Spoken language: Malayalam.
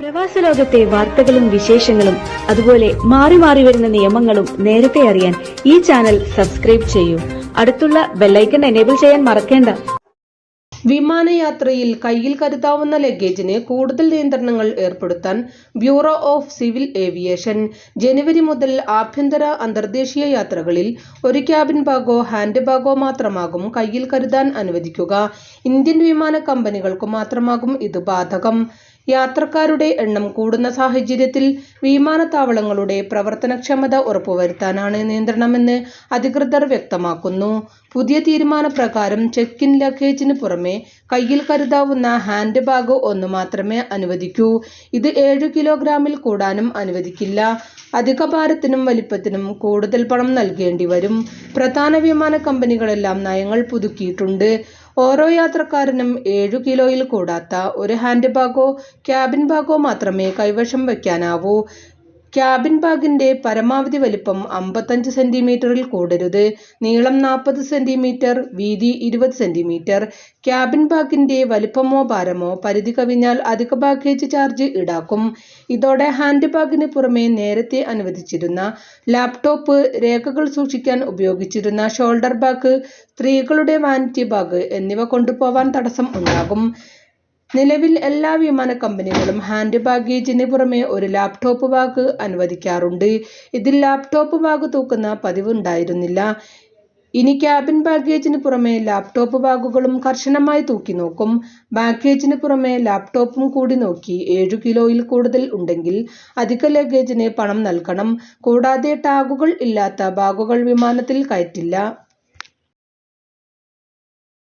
പ്രവാസ ലോകത്തെ വാർത്തകളും വിശേഷങ്ങളും അതുപോലെ മാറി മാറി വരുന്ന നിയമങ്ങളും നേരത്തെ അറിയാൻ ഈ ചാനൽ സബ്സ്ക്രൈബ് ചെയ്യൂ. അടുത്തുള്ള ബെല്ലൈക്കൺ എനേബിൾ ചെയ്യാൻ മറക്കേണ്ട. വിമാനയാത്രയിൽ കയ്യിൽ കരുതാവുന്ന ലഗേജിന് കൂടുതൽ നിയന്ത്രണങ്ങൾ ഏർപ്പെടുത്താൻ ബ്യൂറോ ഓഫ് സിവിൽ ഏവിയേഷൻ. ജനുവരി മുതൽ ആഭ്യന്തര അന്തർദേശീയ യാത്രകളിൽ ഒരു ക്യാബിൻ ബാഗോ ഹാൻഡ് ബാഗോ മാത്രമാകും കയ്യിൽ കരുതാൻ അനുവദിക്കുക. ഇന്ത്യൻ വിമാന കമ്പനികൾക്കു മാത്രമാകും ഇത് ബാധകം. യാത്രക്കാരുടെ എണ്ണം കൂടുന്ന സാഹചര്യത്തിൽ വിമാനത്താവളങ്ങളുടെ പ്രവർത്തനക്ഷമത ഉറപ്പുവരുത്താനാണ് നിയന്ത്രണമെന്ന് അധികൃതർ വ്യക്തമാക്കുന്നു. പുതിയ തീരുമാനപ്രകാരം ചെക്ക് ഇൻ ലഗേജിന് പുറമെ കയ്യിൽ കരുതാവുന്ന ഹാൻഡ് ബാഗ് ഒന്ന് മാത്രമേ അനുവദിക്കൂ. ഇത് 7 കിലോഗ്രാമിൽ കൂടാനും അനുവദിക്കില്ല. അധിക ഭാരത്തിനും വലിപ്പത്തിനും കൂടുതൽ പണം നൽകേണ്ടി വരും. പ്രധാന വിമാന കമ്പനികളെല്ലാം നയങ്ങൾ പുതുക്കിയിട്ടുണ്ട്. ഓരോ യാത്രക്കാരനും 7 കിലോയിൽ കൂടാത്ത ഒരു ഹാൻഡ് ബാഗോ ക്യാബിൻ ബാഗോ മാത്രമേ കൈവശം വയ്ക്കാനാവൂ. ക്യാബിൻ ബാഗിന്റെ പരമാവധി വലിപ്പം 55 സെന്റിമീറ്ററിൽ കൂടരുത്. നീളം 40 സെന്റിമീറ്റർ, വീതി 20 സെന്റിമീറ്റർ. ക്യാബിൻ ബാഗിന്റെ വലിപ്പമോ ഭാരമോ പരിധി കവിഞ്ഞാൽ അധിക ബാഗേജ് ചാർജ് ഈടാക്കും. ഇതോടെ ഹാൻഡ് ബാഗിന് പുറമെ നേരത്തെ അനുവദിച്ചിരുന്ന ലാപ്ടോപ്പ്, രേഖകൾ സൂക്ഷിക്കാൻ ഉപയോഗിച്ചിരുന്ന ഷോൾഡർ ബാഗ്, സ്ത്രീകളുടെ വാനിറ്റി ബാഗ് എന്നിവ കൊണ്ടുപോവാൻ തടസ്സം ഉണ്ടാകും. നിലവിൽ എല്ലാ വിമാന കമ്പനികളും ഹാൻഡ് ബാഗേജിന് പുറമെ ഒരു ലാപ്ടോപ്പ് ബാഗ് അനുവദിക്കാറുണ്ട്. ഇതിൽ ലാപ്ടോപ്പ് ബാഗ് തൂക്കുന്ന പതിവ് ഉണ്ടായിരുന്നില്ല. ഇനി ക്യാബിൻ ബാഗേജിന് പുറമെ ലാപ്ടോപ്പ് ബാഗുകളും കർശനമായി തൂക്കി നോക്കും. ബാഗേജിന് പുറമെ ലാപ്ടോപ്പും കൂടി നോക്കി 7 കിലോയിൽ കൂടുതൽ ഉണ്ടെങ്കിൽ അധിക ലഗേജിന് പണം നൽകണം. കൂടാതെ ടാഗുകൾ ഇല്ലാത്ത ബാഗുകൾ വിമാനത്തിൽ കയറ്റില്ല.